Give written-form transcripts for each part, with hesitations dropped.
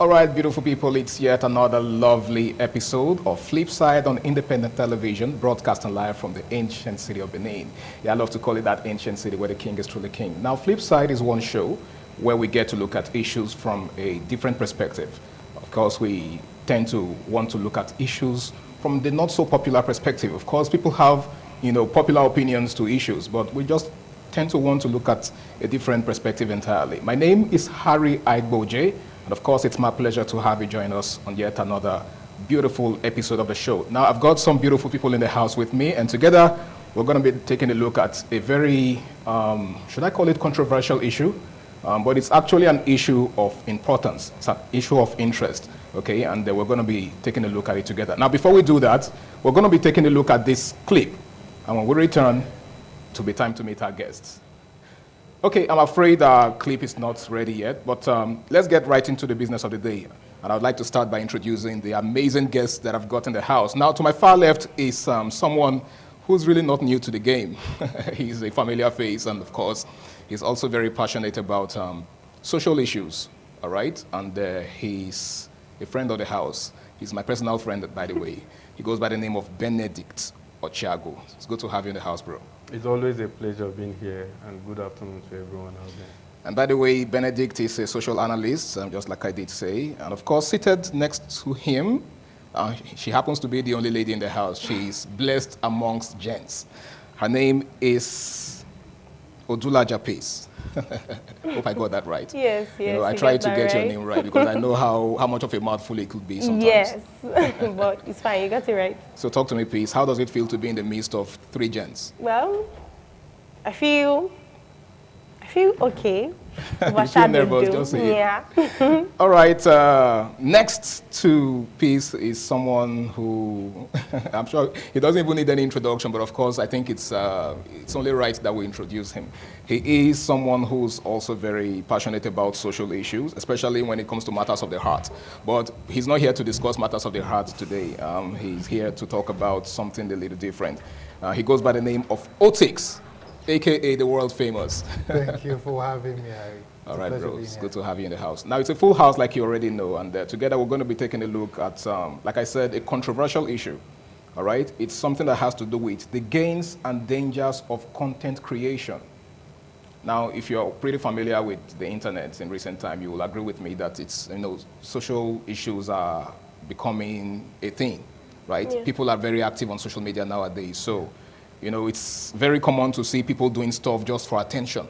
All right, beautiful people, it's yet another lovely episode of Flipside on independent television, broadcasting live from the ancient city of Benin. Yeah, I love to call it that ancient city where the king is truly king. Now, Flipside is one show where we get to look at issues from a different perspective. Of course, we tend to want to look at issues from the not so popular perspective. Of course, people have, popular opinions to issues, but we just tend to want to look at a different perspective entirely. My name is Harry Aigboje. And of course, it's my pleasure to have you join us on yet another beautiful episode of the show. Now, I've got some beautiful people in the house with me, and together we're going to be taking a look at a very, should I call it controversial issue? But it's actually an issue of importance. It's an issue of interest, okay? And we're going to be taking a look at it together. Now, before we do that, we're going to be taking a look at this clip. And when we return, it'll be time to meet our guests. Okay, I'm afraid our clip is not ready yet, but let's get right into the business of the day. And I'd like to start by introducing the amazing guests that I've got in the house. Now, to my far left is someone who's really not new to the game. He's a familiar face, and of course, he's also very passionate about social issues, all right? And he's a friend of the house. He's my personal friend, by the way. He goes by the name of Benedict Ochiago. It's good to have you in the house, bro. It's always a pleasure being here, and good afternoon to everyone out there. And by the way, Benedict is a social analyst, just like I did say. And of course, seated next to him, she happens to be the only lady in the house. She's blessed amongst gents. Her name is Odula Japes. Hope I got that right. Yes. I tried to get your name right because I know how much of a mouthful it could be sometimes. Yes, but it's fine. You got it right. So talk to me, please. How does it feel to be in the midst of three gents? Well, I feel okay. You feel nervous, just say it. Yeah. All right. Next to Peace is someone who I'm sure he doesn't even need any introduction, but of course I think it's only right that we introduce him. He is someone who's also very passionate about social issues, especially when it comes to matters of the heart. But he's not here to discuss matters of the heart today. He's here to talk about something a little different. He goes by the name of Otix, a.k.a. the world famous. Thank you for having me, Harry. All right, bro. It's good to have you in the house. Now, it's a full house like you already know, and together we're going to be taking a look at, like I said, a controversial issue. All right? It's something that has to do with the gains and dangers of content creation. Now, if you're pretty familiar with the internet in recent time, you will agree with me that it's, social issues are becoming a thing, right? Yeah. People are very active on social media nowadays, so it's very common to see people doing stuff just for attention.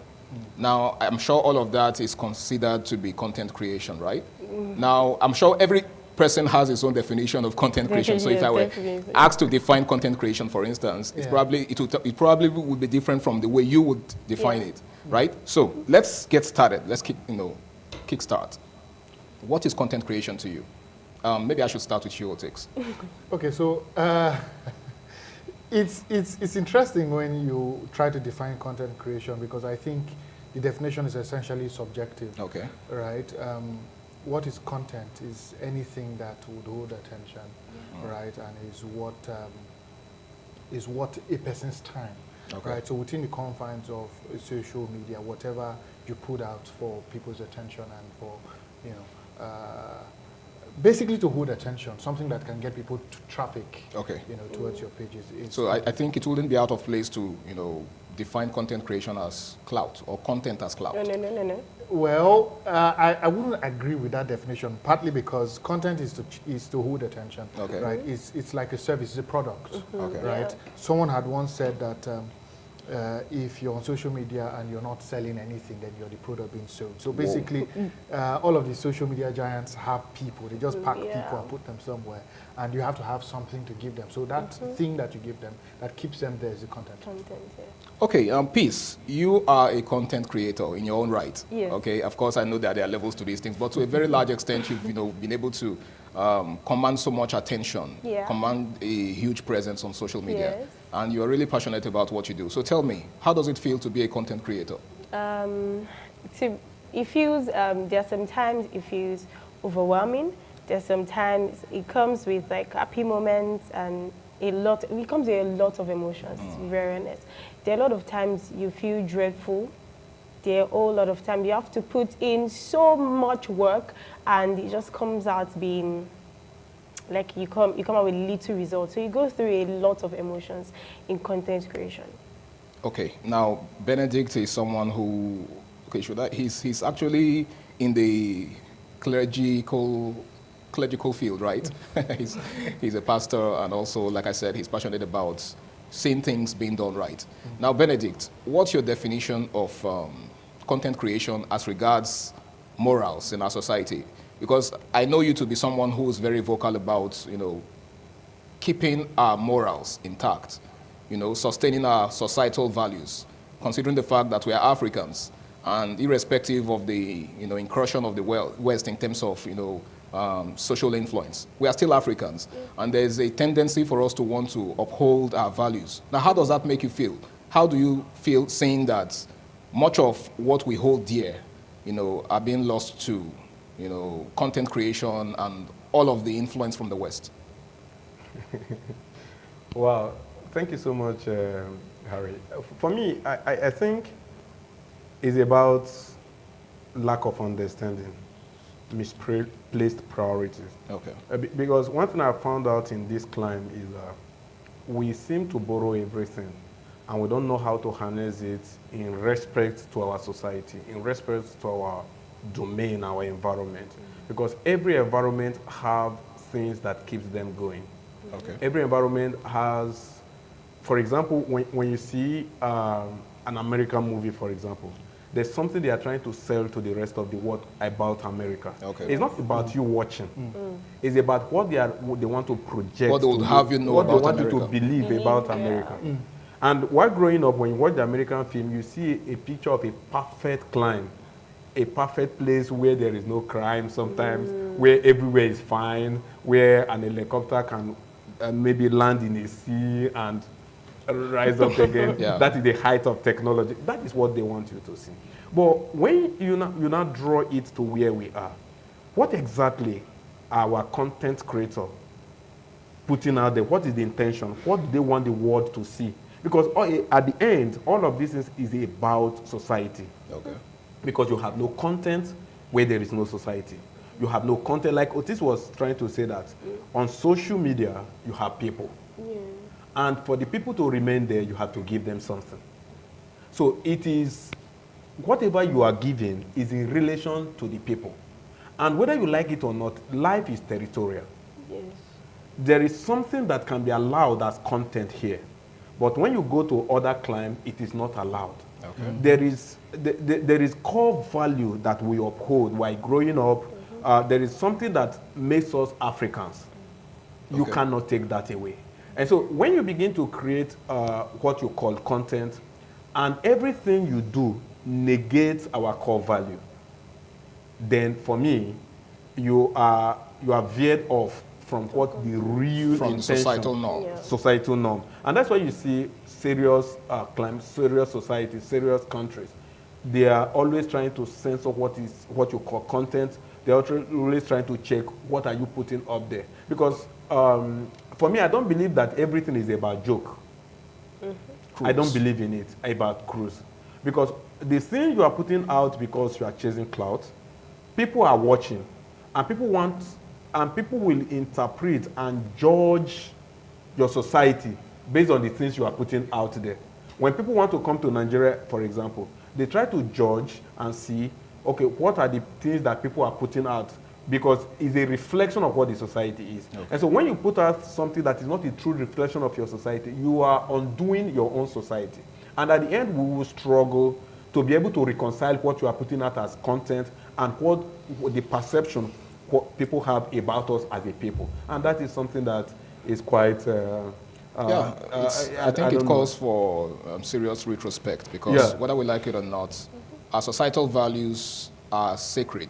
Now, I'm sure all of that is considered to be content creation, right? Now, I'm sure every person has his own definition of content creation. So if I were asked to define content creation, for instance, it probably would be different from the way you would define it, right? So let's get started. Let's kick start. What is content creation to you? Maybe I should start with you, Otix. Okay, so It's interesting when you try to define content creation because I think the definition is essentially subjective. Okay. Right? What is content is anything that would hold attention, right? And is what a person's time, right? So within the confines of social media, whatever you put out for people's attention and for, basically to hold attention, something that can get people to traffic, towards your pages. So I think it wouldn't be out of place to, define content creation as clout or content as clout. No. Well, I wouldn't agree with that definition, partly because content is to hold attention, right? It's like a service, it's a product, right? Yeah. Someone had once said that if you're on social media and you're not selling anything, then you're the product being sold. So basically, all of these social media giants have people. They just pack people and put them somewhere. And you have to have something to give them. So that thing that you give them, that keeps them there is the content. Okay, Peace, you are a content creator in your own right. Yes. Okay, of course, I know that there are levels to these things, but to a very large extent, you've been able to command so much attention, command a huge presence on social media, and you're really passionate about what you do. So tell me, how does it feel to be a content creator? It feels, there are sometimes it feels overwhelming. There's sometimes it comes with like happy moments and it comes with a lot of emotions, to be very honest. There are a lot of times you feel dreadful there a whole lot of time. You have to put in so much work, and it just comes out being like you come out with little results. So you go through a lot of emotions in content creation. Okay, now Benedict is someone who, he's actually in the clerical field, right? he's a pastor, and also, like I said, he's passionate about seeing things being done right. Now, Benedict, what's your definition of content creation as regards morals in our society? Because I know you to be someone who's very vocal about, keeping our morals intact, sustaining our societal values, considering the fact that we are Africans, and irrespective of the, incursion of the West in terms of, social influence, we are still Africans, and there's a tendency for us to want to uphold our values. Now, how does that make you feel? How do you feel saying that much of what we hold dear, are being lost to, content creation and all of the influence from the West? Wow, thank you so much, Harry. For me, I think it's about lack of understanding, misplaced priorities. Okay. Because one thing I found out in this climb is we seem to borrow everything, and we don't know how to harness it in respect to our society, in respect to our domain, our environment. Because every environment have things that keeps them going. Okay. Every environment has, for example, when you see an American movie, for example, there's something they are trying to sell to the rest of the world about America. Okay. It's not about you watching. It's about what they want to project. What they would have you know what about they want America. you to believe about America. And while growing up, when you watch the American film, you see a picture of a perfect climb, a perfect place where there is no crime sometimes, where everywhere is fine, where an helicopter can maybe land in a sea and rise up again. Yeah. That is the height of technology. That is what they want you to see. But when you now draw it to where we are, what exactly are our content creator putting out there? What is the intention? What do they want the world to see? Because at the end, all of this is about society. Okay. Because you have no content where there is no society. You have no content, like Otis was trying to say that on social media, you have people. Yeah. And for the people to remain there, you have to give them something. So it is, whatever you are giving is in relation to the people. And whether you like it or not, life is territorial. Yes. There is something that can be allowed as content here. But when you go to other climes, it is not allowed. Okay. There is core value that we uphold while growing up. There is something that makes us Africans. You Okay. cannot take that away. And so when you begin to create what you call content, and everything you do negates our core value, then for me, you are veered off from what the real From intention, societal norm. Yeah. societal norm. And that's why you see serious climes, serious societies, serious countries. They are always trying to censor what you call content. They're always trying to check what are you putting up there. Because for me, I don't believe that everything is about joke. I don't believe in it, about cruise. Because the thing you are putting out because you are chasing clout, people are watching, and people will interpret and judge your society based on the things you are putting out there. When people want to come to Nigeria, for example, they try to judge and see, okay, what are the things that people are putting out? Because it's a reflection of what the society is. Okay. And so when you put out something that is not a true reflection of your society, you are undoing your own society. And at the end, we will struggle to be able to reconcile what you are putting out as content and what the perception what people have about us as a people. And that is something that is quite... I think it calls for serious retrospect, because whether we like it or not, our societal values are sacred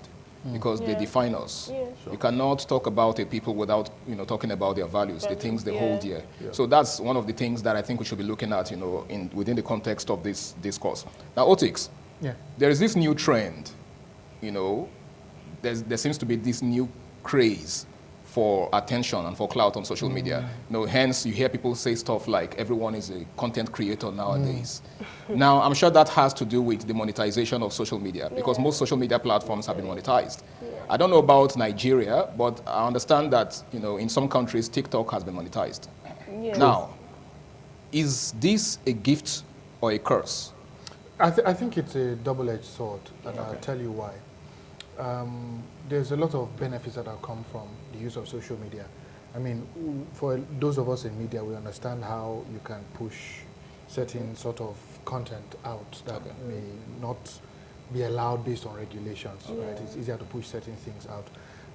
because they define us. Yeah. Sure. You cannot talk about a people without talking about their values, the things they hold dear. Yeah. So that's one of the things that I think we should be looking at within the context of this discourse. Now, Otix, there is this new trend, there seems to be this new craze for attention and for clout on social media. Hence you hear people say stuff like everyone is a content creator nowadays. Now, I'm sure that has to do with the monetization of social media because most social media platforms have been monetized. I don't know about Nigeria, but I understand that, in some countries, TikTok has been monetized. Now, is this a gift or a curse? I think it's a double-edged sword, and I'll tell you why. There's a lot of benefits that have come from the use of social media. I mean, for those of us in media, we understand how you can push certain sort of content out that may not be allowed based on regulations, right? It's easier to push certain things out.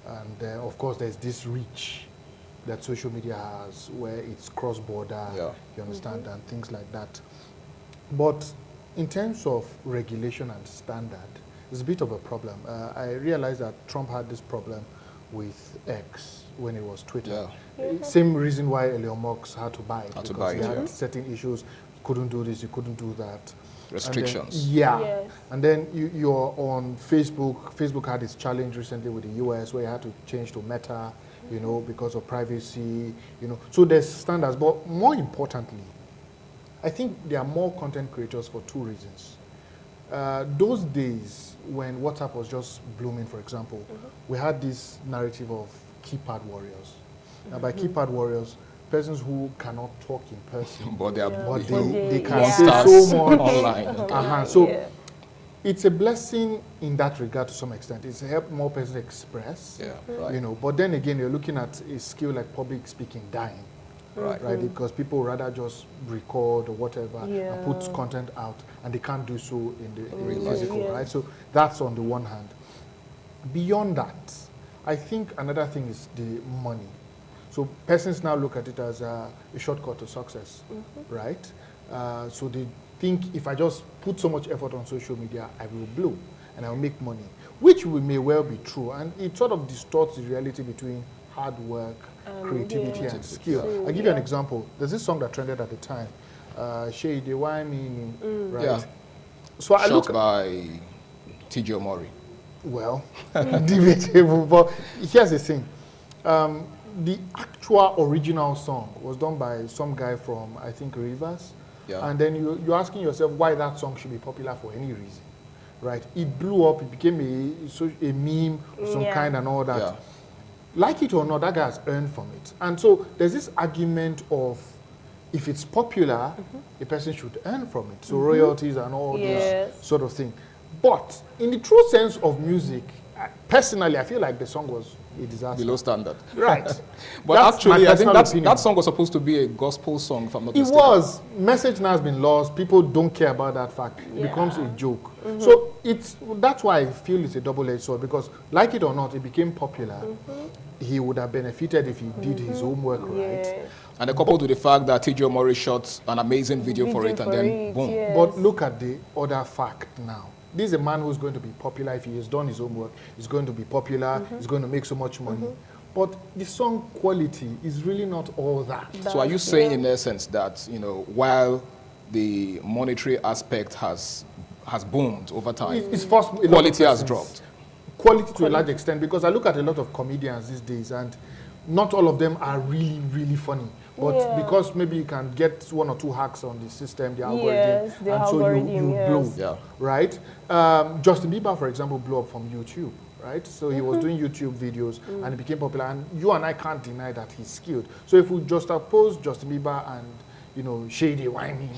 And of course, there's this reach that social media has where it's cross-border, you understand, and things like that. But in terms of regulation and standard, it's a bit of a problem. I realized that Trump had this problem with X when it was Twitter. Same reason why Elon Musk had to buy it. Because he had certain issues. You couldn't do this, you couldn't do that. Restrictions. Then, and then you're on Facebook. Facebook had its challenge recently with the US where you had to change to Meta, because of privacy, So there's standards. But more importantly, I think there are more content creators for two reasons. Those days when WhatsApp was just blooming, for example, we had this narrative of keypad warriors. Now, by keypad warriors, persons who cannot talk in person, but they can say so much online. So it's a blessing in that regard to some extent. It's helped more persons express, But then again, you're looking at a skill like public speaking dying. Right, because people rather just record or whatever and put content out, and they can't do so in the physical, right? So that's on the one hand. Beyond that, I think another thing is the money. So persons now look at it as a shortcut to success, right? So they think if I just put so much effort on social media, I will blow and I'll make money, which may well be true, and it sort of distorts the reality between hard work, creativity, and skill. I'll give you an example. There's this song that trended at the time, Shady, Why Me, right? So I look by T.J. Omori. Well, debatable, but here's the thing. The actual original song was done by some guy from, I think, Rivers. And then you're asking yourself why that song should be popular for any reason, right? It blew up, it became a meme of some kind and all that. Like it or not, that guy has earned from it. And so there's this argument of if it's popular, a person should earn from it. So royalties and all this sort of thing. But in the true sense of music, personally, I feel like the song was a disaster. Below standard. Right. But actually, I think that song was supposed to be a gospel song, if I'm not mistaken. It was. Message now has been lost. People don't care about that fact. It becomes a joke. So that's why I feel it's a double-edged sword, because like it or not, it became popular. He would have benefited if he did his homework right. And coupled with the fact that T.J. Omori shot an amazing video for it, and then boom. But look at the other fact now. This is a man who's going to be popular. If he has done his homework, he's going to be popular, he's going to make so much money. But the song quality is really not all that. So are you saying in essence that, while the monetary aspect has boomed over time, quality has dropped? Quality to a large extent, because I look at a lot of comedians these days, and not all of them are really, really funny. But because maybe you can get one or two hacks on the system, the algorithm, and so you blow, right? Justin Bieber, for example, blew up from YouTube, right? So he was doing YouTube videos, and he became popular. And you and I can't deny that he's skilled. So if we just oppose Justin Bieber and Shady, Why Me,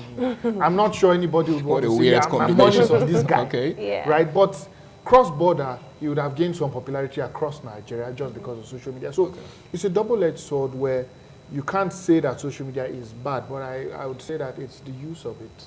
I'm not sure anybody would want to say, I'm money on this guy, right? But cross-border, he would have gained some popularity across Nigeria just because of social media. So it's a double-edged sword where you can't say that social media is bad, but I would say that it's the use of it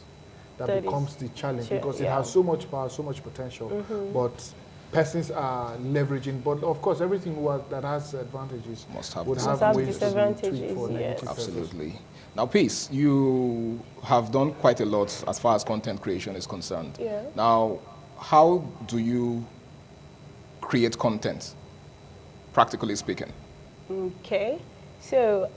that becomes the challenge, because it has so much power, so much potential, but persons are leveraging. But of course, everything that has advantages would have ways to be tweaked for negative purpose. Absolutely. Now, Peace, you have done quite a lot as far as content creation is concerned. Now, how do you create content, practically speaking? Okay, so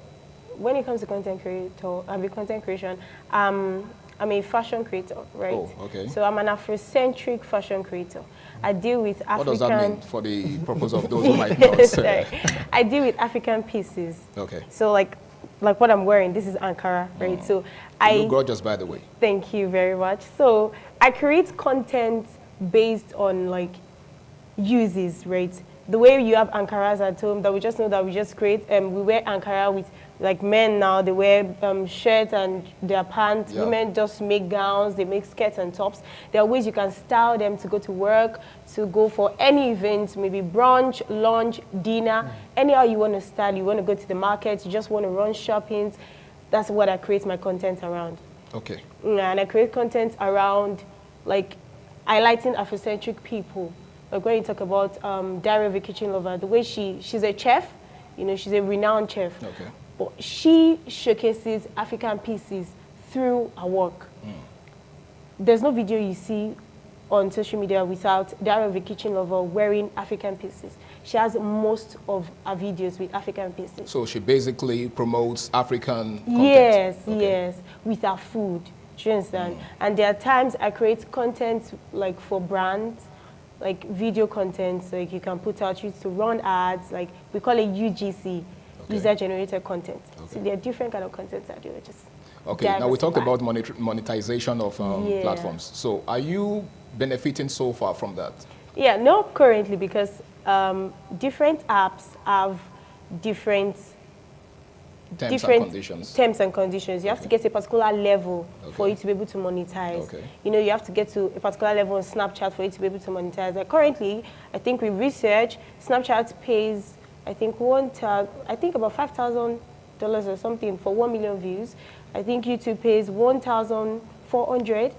when it comes to content creation, I'm a fashion creator, right? Oh, okay. So I'm an Afrocentric fashion creator. I deal with African... What does that mean for the purpose of those who might not? Sorry. I deal with African pieces. Okay. So like what I'm wearing, this is Ankara, right? So You look gorgeous, by the way. Thank you very much. So I create content based on like uses, right? The way you have Ankaras at home, that we just know that we just create, we wear Ankara with, like men now, they wear shirts and their pants. Yeah. Women just make gowns, they make skirts and tops. There are ways you can style them to go to work, to go for any event, maybe brunch, lunch, dinner, anyhow you want to style, you want to go to the market, you just want to run shoppings. That's what I create my content around. Okay. And I create content around, like, highlighting Afrocentric people. Like when you talk about Daria the Kitchen Lover, the way she's a chef, you know, she's a renowned chef. Okay. But she showcases African pieces through her work. There's no video you see on social media without Daria the Kitchen Lover wearing African pieces. She has most of her videos with African pieces. So she basically promotes African content? Yes, okay. yes, with her food. Do you understand? And there are times I create content like for brands, like video content, so like you can put out, to run ads, like we call it UGC, user-generated content. So there are different kind of content that you just now we talked about monetization of platforms. So are you benefiting so far from that? Yeah, not currently, because different apps have different terms and conditions. Terms and conditions. You have to get to a particular level for you to be able to monetize. You know, you have to get to a particular level on Snapchat for you to be able to monetize. Like currently, I think with research, Snapchat pays, I think about $5,000 or something for 1 million views. I think YouTube pays 1,400.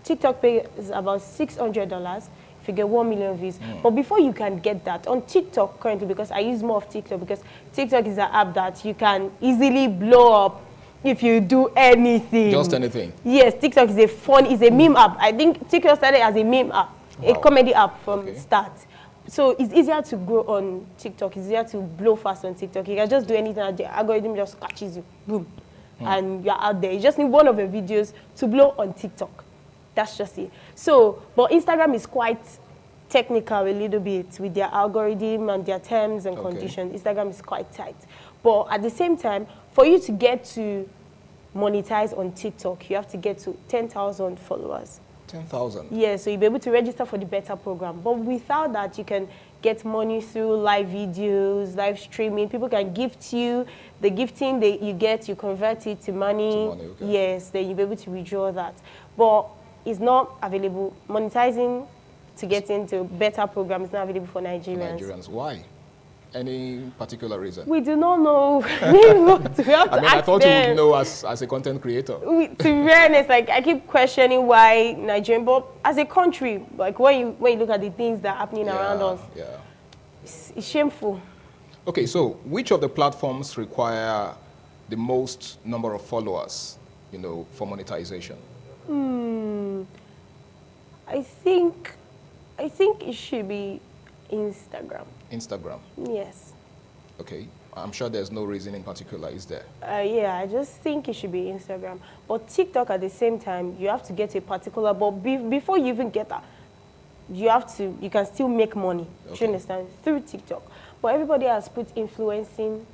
TikTok pays about $600 if you get 1 million views. But before you can get that, on TikTok currently, because I use more of TikTok, because TikTok is an app that you can easily blow up if you do anything. Just anything? Yes, TikTok is a meme app. I think TikTok started as a meme app, a comedy app from start. So it's easier to grow on TikTok. It's easier to blow fast on TikTok. You can just do anything and the algorithm just catches you, boom, and you're out there. You just need one of your videos to blow on TikTok. That's just it. So, but Instagram is quite technical a little bit with their algorithm and their terms and conditions. Instagram is quite tight. But at the same time, for you to get to monetize on TikTok, you have to get to 10,000 followers. 10,000? Yeah, so you'll be able to register for the beta program. But without that, you can get money through live videos, live streaming. People can gift you. The gifting that you get, you convert it to money. Yes, then you'll be able to withdraw that. But it's not available. Monetizing to get into beta program is not available for Nigerians. Why? Any particular reason? We do not know. We have to ask I thought them. you would know as a content creator. To be honest, like I keep questioning why Nigerian, but as a country, like when you look at the things that are happening around us, it's shameful. Okay, so which of the platforms require the most number of followers, you know, for monetization? I think it should be Instagram. Instagram? Yes. Okay. I'm sure there's no reason in particular, is there? Yeah, I just think it should be Instagram. But TikTok at the same time, you have to get a particular, but before you even get that, you can still make money, do you understand, through TikTok. But everybody has put influencing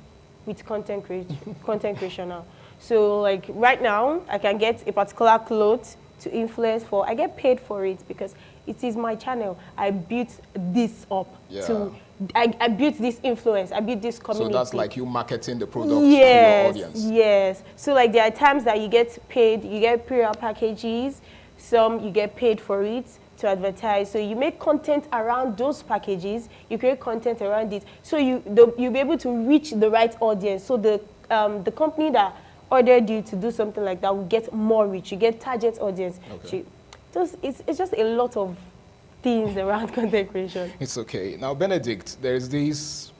with content creation now. So like right now, I can get a particular cloth to influence for. I get paid for it because it is my channel. I built this up I built this influence. I built this community. So that's like you marketing the product to your audience. Yes. So like there are times that you get paid, you get pre-roll packages, some you get paid for it to advertise. So you make content around those packages, you create content around it. So you'll be able to reach the right audience. So the company that ordered you to do something like that will get more reach. You get target audience. It's just a lot of things around content creation. It's okay. Now, Benedict, there is this,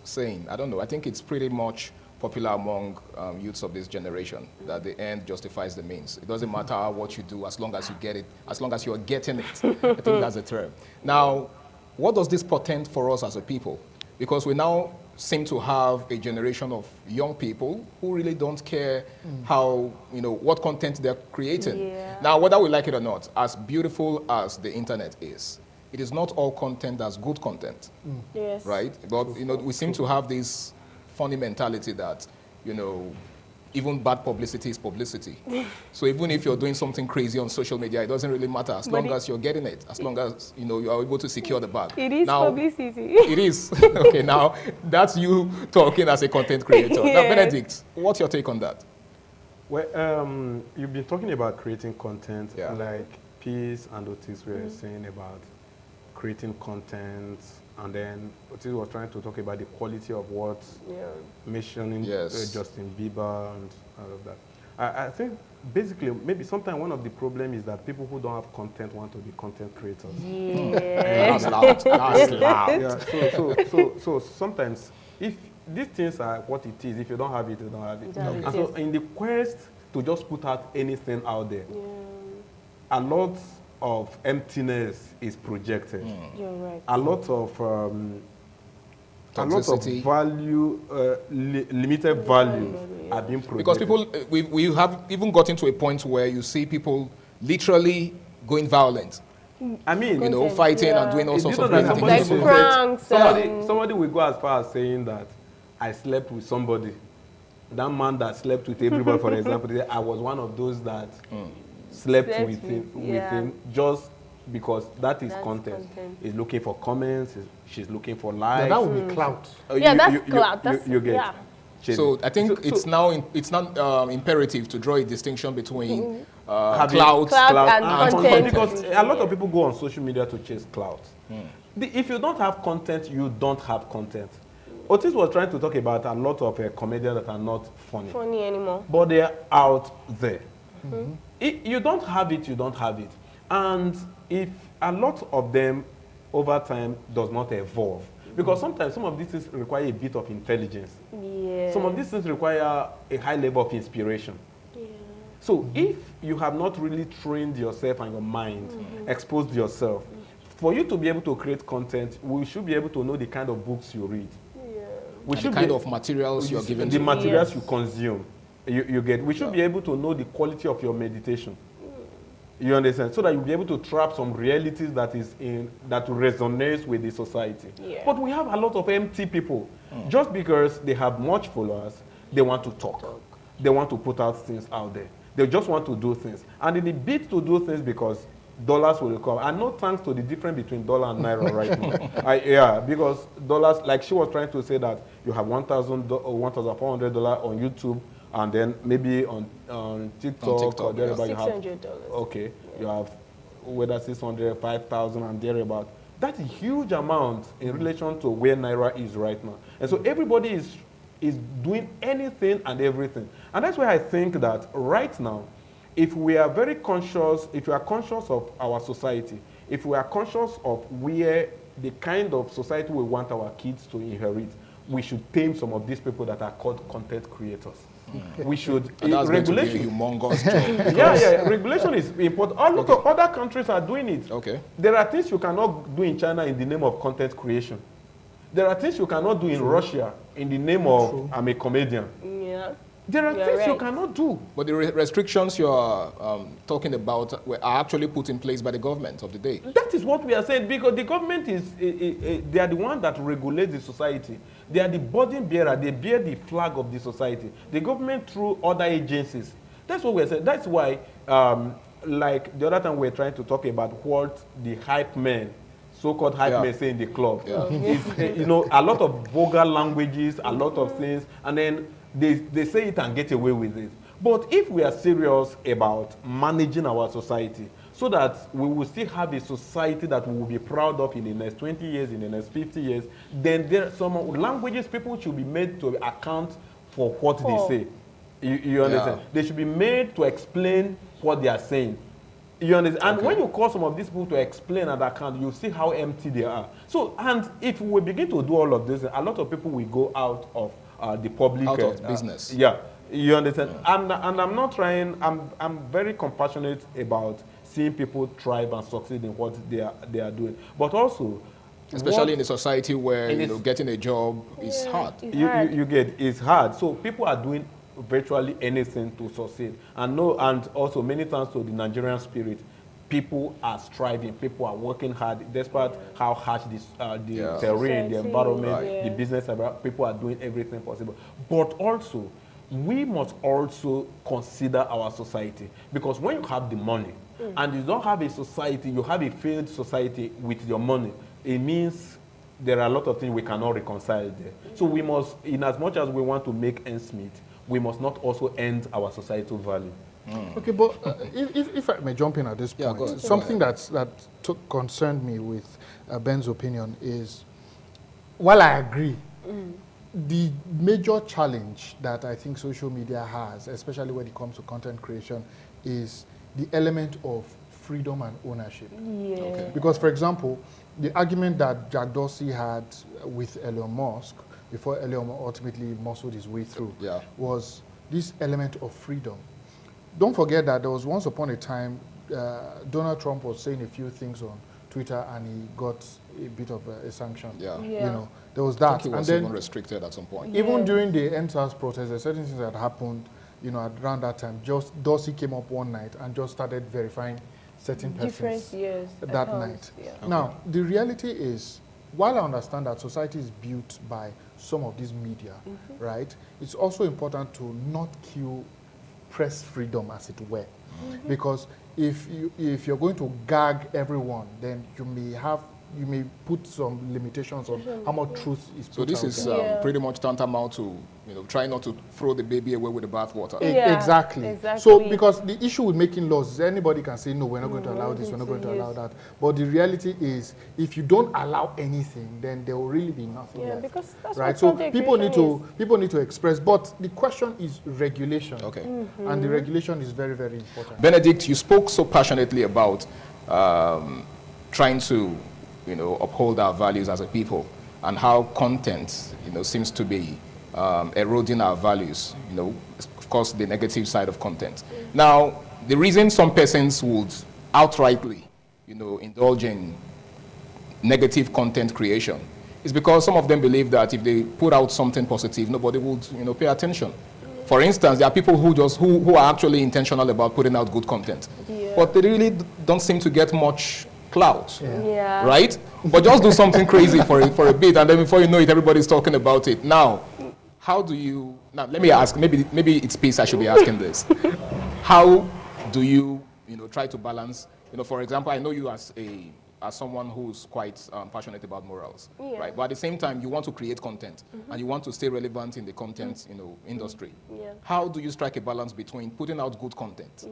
saying, I don't know, I think it's pretty much popular among youths of this generation, that the end justifies the means. It doesn't matter what you do as long as you get it, as long as you're getting it. I think that's the term. Now, what does this portend for us as a people? Because we now seem to have a generation of young people who really don't care how, what content they're creating. Yeah. Now, whether we like it or not, as beautiful as the internet is, it is not all content that's good content, Yes. right? But we seem to have this funny mentality that, even bad publicity is publicity. So even if you're doing something crazy on social media, it doesn't really matter as long as you're getting it, as long as you are able to secure the bag. It is publicity. It is. Okay, now that's you talking as a content creator. Yes. Now, Benedict, what's your take on that? Well, you've been talking about creating content, like Peace and Otis were saying about creating content, and then Otis was trying to talk about the quality of what, mentioning Justin Bieber and all of that. I think basically maybe sometimes one of the problems is that people who don't have content want to be content creators. Yeah. That's loud. That's loud. Yeah. So sometimes if these things are what it is, if you don't have it, you don't have it. And so in the quest to just put out anything out there, a lot of emptiness is projected. You're right. A lot of value, limited value are being projected. Because people, we have even gotten to a point where you see people literally going violent. I mean, fighting and doing all sorts of crazy things. Like pranks. Somebody will go as far as saying that I slept with somebody. That man that slept with everybody, for example, I was one of those that slept with him just because that is content. He's looking for comments, she's looking for likes. That would be clout. That's clout. You get. So I think it's now imperative to draw a distinction between clout and content. Because a lot of people go on social media to chase clout. If you don't have content, you don't have content. Otis was trying to talk about a lot of comedians that are not funny anymore. But they're out there. You don't have it, you don't have it. And if a lot of them over time does not evolve, because sometimes some of these things require a bit of intelligence. Yeah. Some of these things require a high level of inspiration. Yeah. So if you have not really trained yourself and your mind, exposed yourself, for you to be able to create content, we should be able to know the kind of books you read. The kind of materials you're given the to. materials you consume. You get. We should be able to know the quality of your meditation. You understand? So that you'll be able to trap some realities that resonates with the society. Yeah. But we have a lot of empty people. Just because they have much followers, they want to talk. They want to put out things out there. They just want to do things. And in the bid to do things because dollars will come. And no thanks to the difference between dollar and naira right now. Because dollars, like she was trying to say that you have $1,000 or $1,400 on YouTube, and then maybe on TikTok or thereabout you have $600. You have whether 600, 5,000 and thereabout. That's a huge amount in relation to where naira is right now. And so everybody is doing anything and everything. And that's why I think that right now, if we are very conscious, if we are conscious of our society, if we are conscious of where the kind of society we want our kids to inherit, we should tame some of these people that are called content creators. We should. And that's regulation. Going to be a humongous job. Regulation is important. All of other countries are doing it. Okay. There are things you cannot do in China in the name of content creation. There are things you cannot do in Russia in the name of I'm a comedian. Yeah. There are things you cannot do. But the restrictions you are talking about are actually put in place by the government of the day. That is what we are saying, because the government they are the one that regulates the society. They are the burden bearer. They bear the flag of the society. The government through other agencies. That's what we're saying. That's why, like the other time we were trying to talk about what the hype men, so-called hype men say in the club. Is, a lot of vulgar languages, a lot of things, and then they say it and get away with it. But if we are serious about managing our society so that we will still have a society that we will be proud of in the next 20 years, in the next 50 years, then there are some languages people should be made to account for what they say. You understand? They should be made to explain what they are saying. You understand? And when you call some of these people to explain and account, you see how empty they are. So, and if we begin to do all of this, a lot of people will go out of the public out of business. You understand? And I'm not trying. I'm very compassionate about seeing people thrive and succeed in what they are doing, but also, especially in a society where getting a job is hard. It's hard. So people are doing virtually anything to succeed, and also many times to the Nigerian spirit. people are striving, people are working hard, despite how harsh the terrain, the environment, the business, people are doing everything possible. But also, we must also consider our society, because when you have the money and you don't have a society, you have a failed society with your money, it means there are a lot of things we cannot reconcile there. So we must, in as much as we want to make ends meet, we must not also end our societal value. Okay, but if I may jump in at this point, something that concerned me with Ben's opinion is, while I agree, the major challenge that I think social media has, especially when it comes to content creation, is the element of freedom and ownership. Yeah. Okay. Because, for example, the argument that Jack Dorsey had with Elon Musk, before Elon ultimately muscled his way through, was this element of freedom. Don't forget that there was once upon a time, Donald Trump was saying a few things on Twitter and he got a bit of a sanction. You know, there was that. I think he was even restricted at some point. Even during the NSAS protest, there were certain things that happened, you know, around that time. Just Dorsey came up one night and just started verifying certain persons that night. Now, the reality is, while I understand that society is built by some of these media, right, it's also important to not kill press freedom, as it were. Because if you're going to gag everyone, then you may put some limitations on how much truth is put So this is pretty much tantamount to, you know, try not to throw the baby away with the bathwater. Exactly. So because the issue with making laws is anybody can say, no, we're not going to allow this, we're not going to allow that. But the reality is, if you don't allow anything, then there will really be nothing left. Because that's right. So people need to express. But the question is regulation. Okay. And the regulation is very, very important. Benedict, you spoke so passionately about trying to, you know, uphold our values as a people, and how content, you know, seems to be eroding our values, you know, of course, the negative side of content. Now, the reason some persons would outrightly, you know, indulge in negative content creation is because some of them believe that if they put out something positive, nobody would, you know, pay attention. For instance, there are people who are actually intentional about putting out good content, but they really don't seem to get much clout, right? But just do something crazy for a bit, and then before you know it, everybody's talking about it. Now, how do you? Now, let me ask. Maybe it's Peace I should be asking this. How do you, you know, try to balance? You know, for example, I know you as someone who's quite passionate about morals, right? But at the same time, you want to create content, and you want to stay relevant in the content, you know, industry. How do you strike a balance between putting out good content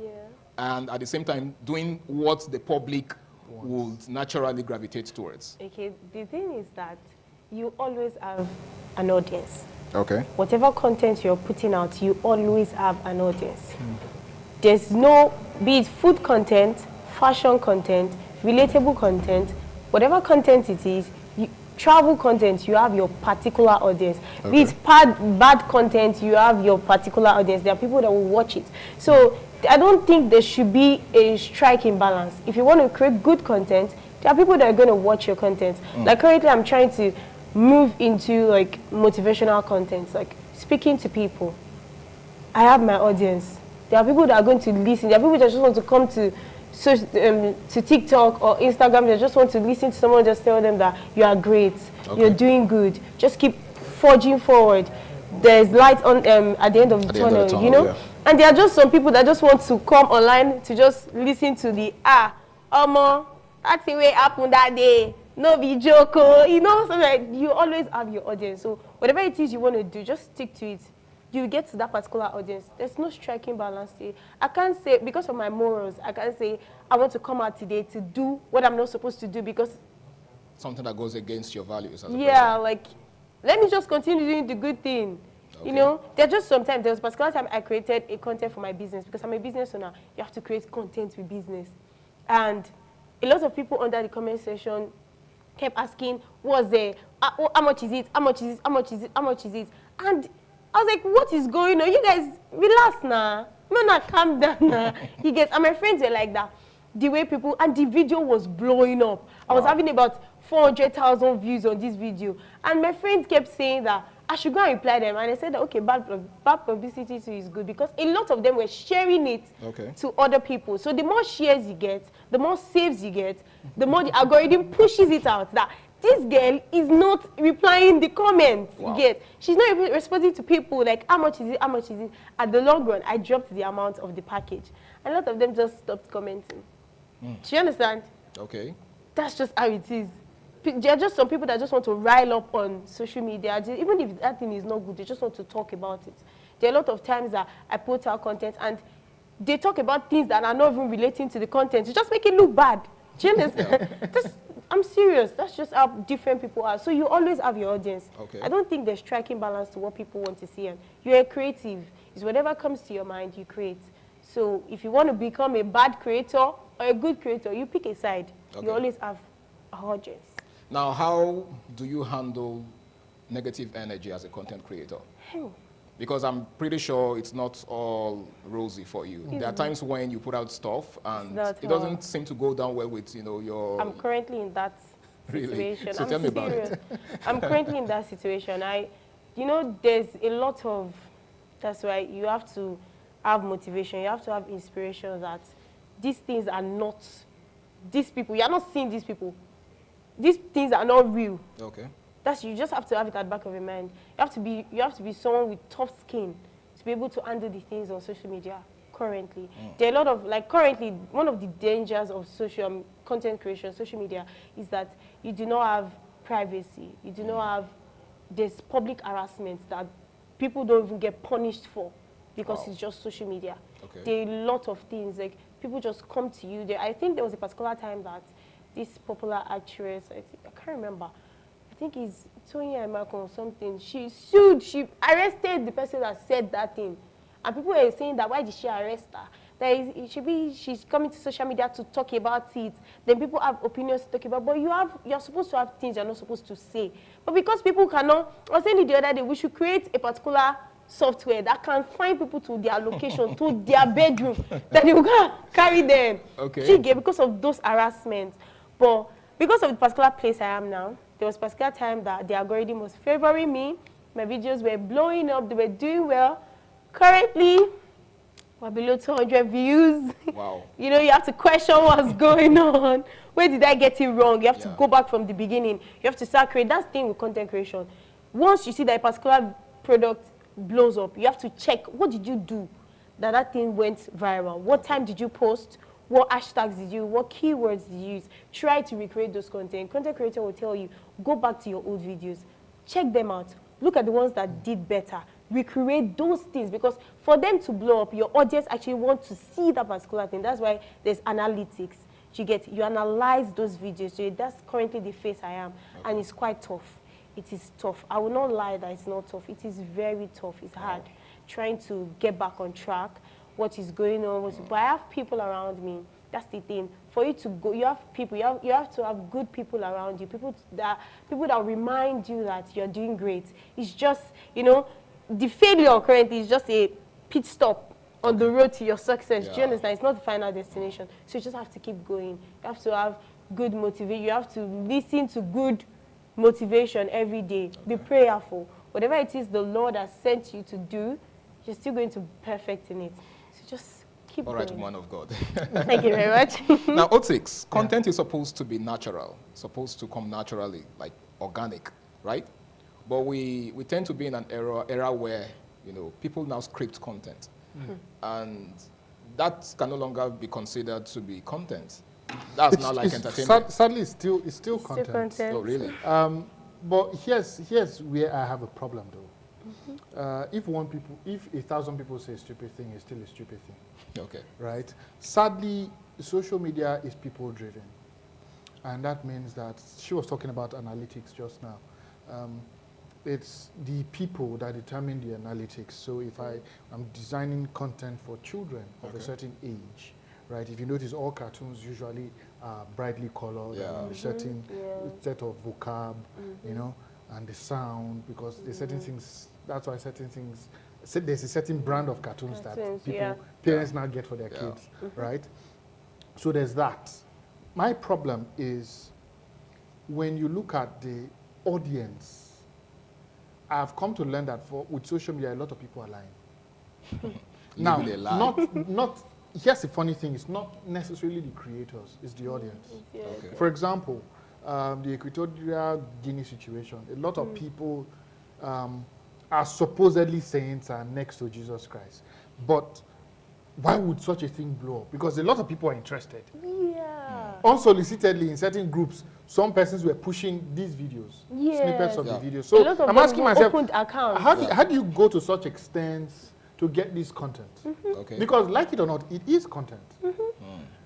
and at the same time doing what the public would naturally gravitate towards? Okay, the thing is that you always have an audience. Okay. Whatever content you're putting out, you always have an audience. There's no, be it food content, fashion content, relatable content, whatever content it is, travel content, you have your particular audience. Be it bad content, you have your particular audience. There are people that will watch it. So I don't think there should be a striking balance. If you want to create good content, there are people that are going to watch your content. Like currently I'm trying to move into like motivational content, like speaking to people. I have my audience. There are people that are going to listen. There are people that just want to come to TikTok or Instagram. They just want to listen to someone just tell them that you are great, you're doing good. Just keep forging forward. There's light on at the end of the tunnel, you know? And there are just some people that just want to come online to just listen to the, that's the way it happened that day. No be joke, you know? So like, you always have your audience. So whatever it is you want to do, just stick to it. You get to that particular audience. There's no striking balance here. I can't say, because of my morals, I can't say, I want to come out today to do what I'm not supposed to do because... Something that goes against your values as a person. Like, let me just continue doing the good thing. You know, there's just sometimes, there was a particular time I created a content for my business because I'm a business owner. You have to create content with business. And a lot of people under the comment section kept asking, what's there? How much is it? How much is it? How much is it? How much is it? And I was like, what is going on? You guys, relax now. No, calm down now. You guys, and my friends were like that. The way people, and the video was blowing up. I was having about 400,000 views on this video. And my friends kept saying that, I should go and reply them. And I said, okay, bad publicity too is good, because a lot of them were sharing it to other people. So the more shares you get, the more saves you get, the more the algorithm pushes it out that this girl is not replying the comments. You get, she's not even responding to people like, how much is it, how much is it. At the long run, I dropped the amount of the package. A lot of them just stopped commenting. Do you understand? Okay. That's just how it is. There are just some people that just want to rile up on social media. Even if that thing is not good, they just want to talk about it. There are a lot of times that I put out content and they talk about things that are not even relating to the content. You just make it look bad. Do you understand? I'm serious. That's just how different people are. So you always have your audience. Okay. I don't think there's striking balance to what people want to see. And you're a creative. It's whatever comes to your mind, you create. So if you want to become a bad creator or a good creator, you pick a side. You always have a audience. Now, how do you handle negative energy as a content creator? Because I'm pretty sure it's not all rosy for you. There are times when you put out stuff and it doesn't seem to go down well with, your... I'm currently in that situation. Really? So I'm tell me about it. I'm currently in that situation. There's a lot of... That's why you have to have motivation. You have to have inspiration that these things are not... These people, you're not seeing these people. These things are not real. Okay. You just have to have it at the back of your mind. You have to be someone with tough skin to be able to handle the things on social media currently. There are a lot of, currently, one of the dangers of content creation, social media, is that you do not have privacy. You do not have, there's public harassment that people don't even get punished for because it's just social media. Okay. There are a lot of things, like people just come to you. I think there was a particular time that this popular actress, I can't remember, I think it's Toyin Aimako or something, she sued, she arrested the person that said that thing. And people were saying that, why did she arrest her? That she's coming to social media to talk about it. Then people have opinions to talk about, but you're supposed to have things you're not supposed to say. But because people cannot, I was saying it the other day, we should create a particular software that can find people to their location, to their bedroom, that they will carry them. Okay. Because of those harassments. But because of the particular place I am now, there was a particular time that the algorithm was favoring me. My videos were blowing up. They were doing well. Currently, we're below 200 views. Wow. You have to question what's going on. Where did I get it wrong? You have to go back from the beginning. You have to start creating. That's the thing with content creation. Once you see that a particular product blows up, you have to check, what did you do that thing went viral? What time did you post? What hashtags did you, what keywords did you use? Try to recreate those content. Content creator will tell you, go back to your old videos, check them out, look at the ones that did better, recreate those things, because for them to blow up, your audience actually want to see that particular thing. That's why there's analytics. You analyze those videos. So that's currently the phase I am, and it's quite tough. It is tough. I will not lie that it's not tough. It is very tough. It's hard trying to get back on track. What is going on, but I have people around me. That's the thing. For you to go, you have people. You have to have good people around you. People that remind you that you're doing great. It's just, the failure currently is just a pit stop on the road to your success. Do you understand? It's not the final destination. So you just have to keep going. You have to have good motivation. You have to listen to good motivation every day. Be prayerful. Whatever it is the Lord has sent you to do, you're still going to be perfect in it. Just keep going. All right, woman of God. Thank you very much. Now, Otix, content is supposed to be natural, supposed to come naturally, like organic, right? But we tend to be in an era where, people now script content. And that can no longer be considered to be content. That's not like entertainment. Sadly, it's still content. Oh, really? But here's where I have a problem, though. If 1,000 people say a stupid thing, it's still a stupid thing. Okay. Right? Sadly, social media is people-driven. And that means that, she was talking about analytics just now. It's the people that determine the analytics. So if I'm designing content for children of a certain age, right? If you notice, all cartoons usually are brightly colored, and a certain set of vocab, and the sound, because there's certain things. That's why certain things. There's a certain brand of cartoons that parents now get for their kids, right? So there's that. My problem is when you look at the audience I've come to learn that with social media, a lot of people are lying. Now, here's the funny thing, it's not necessarily the creators, it's the audience. Yes. Okay. For example, the Equatorial Guinea situation, a lot of people are supposedly saints and next to Jesus Christ. But why would such a thing blow up? Because a lot of people are interested. Yeah. Unsolicitedly, in certain groups, some persons were pushing these videos, snippets of the video. A So lot of I'm them asking myself, opened accounts. how do you go to such extents to get this content? Okay. Because like it or not, it is content.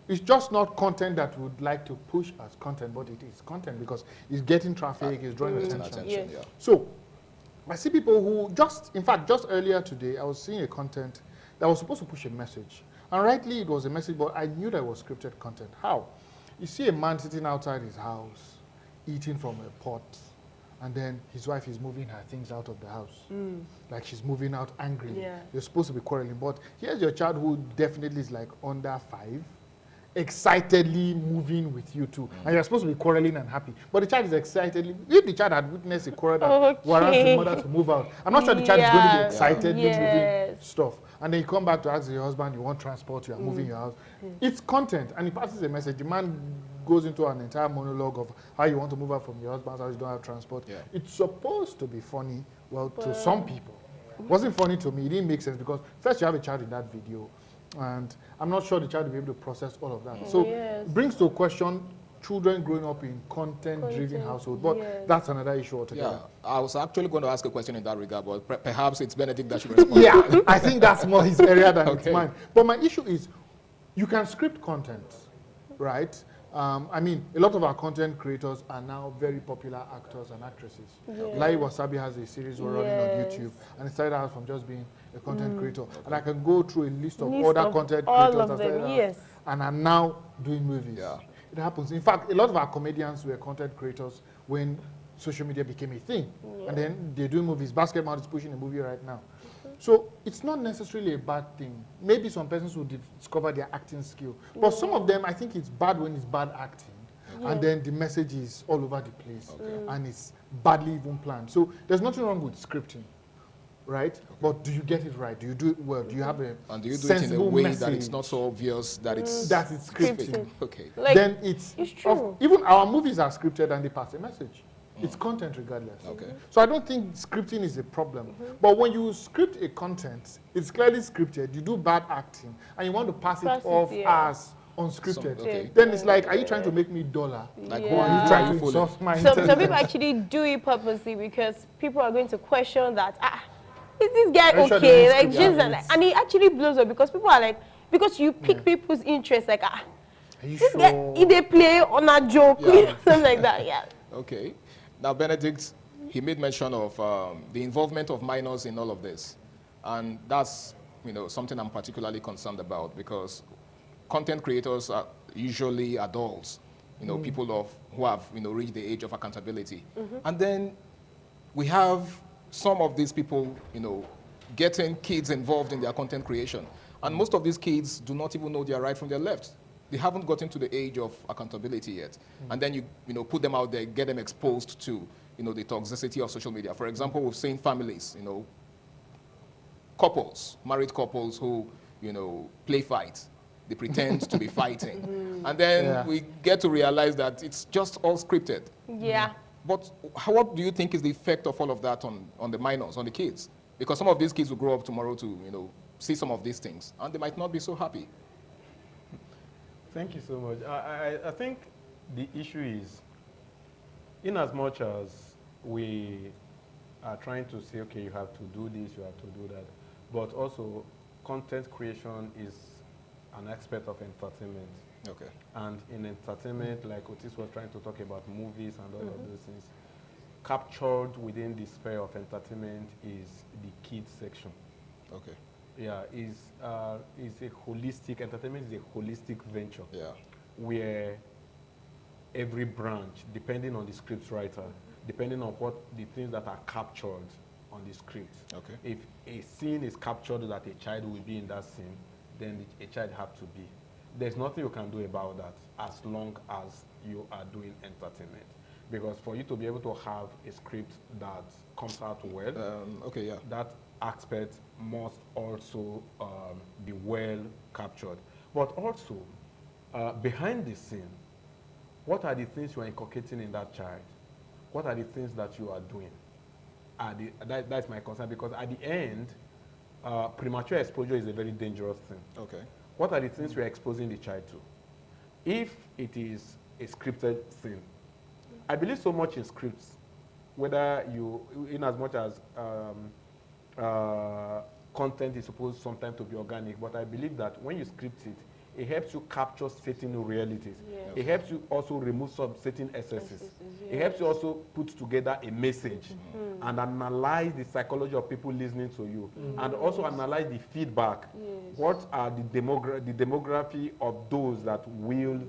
It's just not content that we would like to push as content, but it is content because it's getting traffic, it's drawing attention. Yes. Yeah. So I see people who just earlier today, I was seeing a content that was supposed to push a message. And rightly, it was a message, but I knew that it was scripted content. How? You see a man sitting outside his house, eating from a pot, and then his wife is moving her things out of the house. Like she's moving out angrily. Yeah. You're supposed to be quarreling. But here's your child who definitely is like under 5, excitedly moving with you too. And you're supposed to be quarreling and happy. But the child is excitedly, if the child had witnessed a quarrel that warrants the mother to move out, I'm not sure the child is going to be excitedly moving stuff. And then you come back to ask your husband, you want transport, you are moving your house. It's content, and it passes a message. The man goes into an entire monologue of how you want to move out from your husband's house, you don't have transport. Yeah. It's supposed to be funny, well, to some people. It wasn't funny to me, it didn't make sense because first you have a child in that video, and I'm not sure the child will be able to process all of that. So it brings to a question children growing up in content-driven household, but that's another issue altogether. Yeah, I was actually going to ask a question in that regard, but perhaps it's Benedict that should respond. Yeah, I think that's more his area than it's mine. But my issue is, you can script content, right? I mean, a lot of our content creators are now very popular actors and actresses. Lai Wasabi has a series we're running on YouTube, and it started out from just being a content creator. And I can go through a list of other content creators that started out and are now doing movies. Yeah. It happens. In fact, a lot of our comedians were content creators when social media became a thing. And then they're doing movies. Basketball is pushing a movie right now. So it's not necessarily a bad thing. Maybe some persons will discover their acting skill. But some of them, I think it's bad when it's bad acting. And then the message is all over the place. And it's badly even planned. So there's nothing wrong with scripting. Right? But do you get it right? Do you do it well? Do you have a and do you do it in a way that it's not so obvious that it's scripted? Okay. Like, then it's true. Even our movies are scripted and they pass a message. It's content regardless. Okay. So I don't think scripting is a problem. But when you script a content, it's clearly scripted. You do bad acting and you want to pass it off as unscripted. Then it's like, are you trying to make me duller? Like, or are you trying to insult my some people actually do it purposely because people are going to question that, is this guy okay? Like, and it actually blows up because people are like, because you pick people's interest, like, this guy, if they play on a joke, something like that, Okay. Now, Benedict, he made mention of the involvement of minors in all of this. And that's, something I'm particularly concerned about because content creators are usually adults, people who have, reached the age of accountability. And then we have some of these people, getting kids involved in their content creation. And most of these kids do not even know their right from their left. They haven't gotten to the age of accountability yet. And then you put them out there, get them exposed to, the toxicity of social media. For example, we've seen families, couples, married couples who, play fight. They pretend to be fighting. And then we get to realize that it's just all scripted. Yeah. But what do you think is the effect of all of that on the minors, on the kids? Because some of these kids will grow up tomorrow to, see some of these things, and they might not be so happy. Thank you so much. I think the issue is, in as much as we are trying to say, okay, you have to do this, you have to do that, but also content creation is an aspect of entertainment. Okay. And in entertainment, like Otis was trying to talk about movies and all of those things, captured within the sphere of entertainment is the kids section. Okay. Yeah, is a holistic, entertainment is a holistic venture. Yeah. Where every branch, depending on the script writer, depending on what the things that are captured on the script. Okay. If a scene is captured that a child will be in that scene, then a child has to be. There's nothing you can do about that as long as you are doing entertainment. Because for you to be able to have a script that comes out well, that aspect must also be well captured. But also, behind the scene, what are the things you are inculcating in that child? What are the things that you are doing? That's my concern, because at the end, premature exposure is a very dangerous thing. Okay. What are the things you are exposing the child to? If it is a scripted thing, I believe so much in scripts, whether you, in as much as content is supposed sometimes to be organic, but I believe that when you script it, it helps you capture certain realities. Yes. It helps you also remove some certain excesses. Yes. It helps you also put together a message and analyze the psychology of people listening to you, and also analyze the feedback. Yes. What are the demography of those that will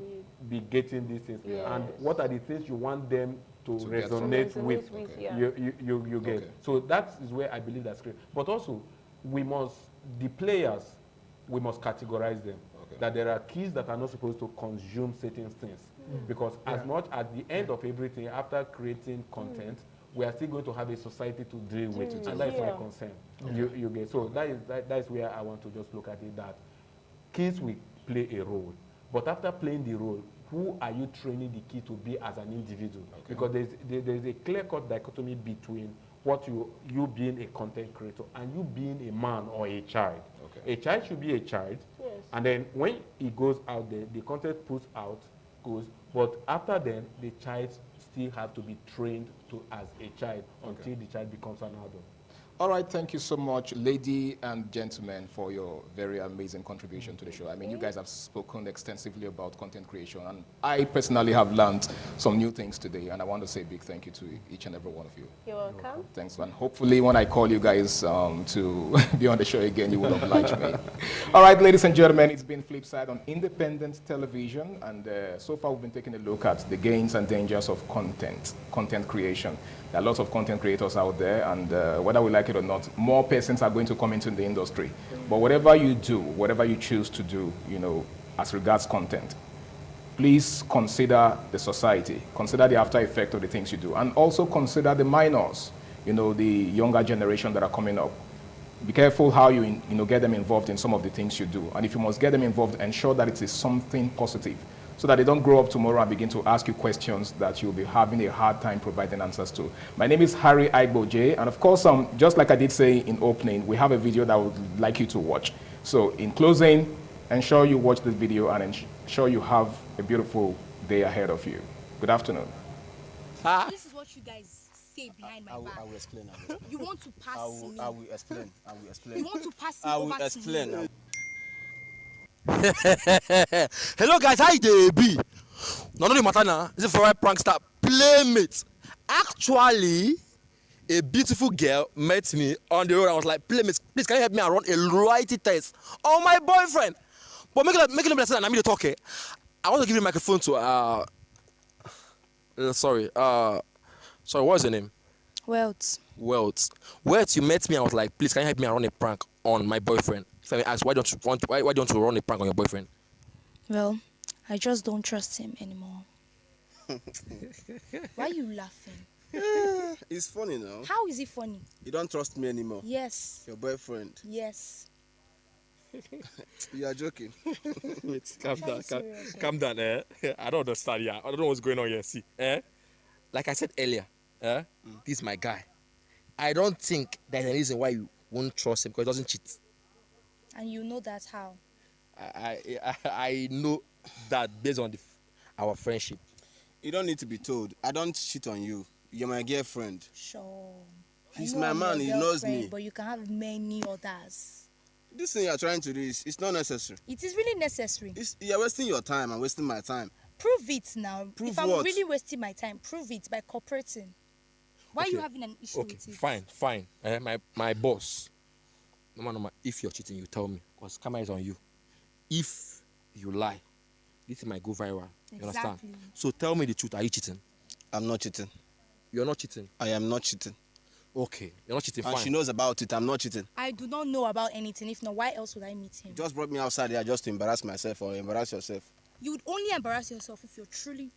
be getting these things, and what are the things you want them to resonate with. You get. So that is where I believe that's great. But also, the players, we must categorize them. That there are kids that are not supposed to consume certain things. Because as much at the end of everything, after creating content, we are still going to have a society to deal with. And that is my concern. You get. So that is where I want to just look at it, that kids will play a role. But after playing the role, who are you training the kid to be as an individual? Because there's a clear-cut dichotomy between what you being a content creator and you being a man or a child. A child should be a child, and then when he goes out there, the content puts out, goes, but after then, the child still have to be trained to as a child until the child becomes an adult. All right, thank you so much, lady and gentlemen, for your very amazing contribution to the show. I mean, you guys have spoken extensively about content creation, and I personally have learned some new things today, and I want to say a big thank you to each and every one of you. You're welcome. Thanks, man. Hopefully, when I call you guys to be on the show again, you will oblige me. All right, ladies and gentlemen, it's been Flipside on independent television, and so far we've been taking a look at the gains and dangers of content creation. There are lots of content creators out there, and whether we like it or not, more persons are going to come into the industry. But whatever you do, whatever you choose to do, as regards content, please consider the society, consider the after effect of the things you do, and also consider the minors, the younger generation that are coming up. Be careful how you get them involved in some of the things you do. And if you must get them involved, ensure that it is something positive, so that they don't grow up tomorrow and begin to ask you questions that you'll be having a hard time providing answers to. My name is Harry Aigboje, and of course, just like I did say in opening, we have a video that I would like you to watch. So in closing, ensure you watch this video and ensure you have a beautiful day ahead of you. Good afternoon. This is what you guys say behind my back. I will explain. You want to pass me. I will explain. You want to pass me I will over explain. to me. Hello guys, how you be? No matter now. This is for a prankster playmate. Actually, a beautiful girl met me on the road. I was like, playmate, please can you help me run a loyalty test on my boyfriend? But make it look like I'm to talk. I want to give you a microphone to sorry, what's your name? Welts, you met me. I was like, please can you help me run a prank on my boyfriend? If I ask, why don't you want to run a prank on your boyfriend? Well, I just don't trust him anymore. Why are you laughing? It's funny now. How is it funny? You don't trust me anymore? Yes. Your boyfriend? Yes. You are joking. Wait, calm down. I don't understand. I don't know what's going on here. See, like I said earlier, this is my guy. I don't think there's a reason why you won't trust him, because he doesn't cheat. And you know that how? I know that based on our friendship. You don't need to be told. I don't cheat on you. You're my girlfriend. Sure. He's my man. He knows me. But you can have many others. This thing you're trying to do it's not necessary. It is really necessary. You're wasting your time and wasting my time. Prove it now. Prove if I'm what? really wasting my time, prove it by cooperating. Why are you having an issue with it? Fine. My boss. No, if you're cheating, you tell me, because camera is on you. If you lie, this thing might go viral. You understand? So tell me the truth. Are you cheating? I'm not cheating. You're not cheating? I am not cheating. Okay, you're not cheating. And fine. She knows about it. I'm not cheating. I do not know about anything. If not, why else would I meet him? You just brought me outside here just to embarrass myself or embarrass yourself. You would only embarrass yourself if you're truly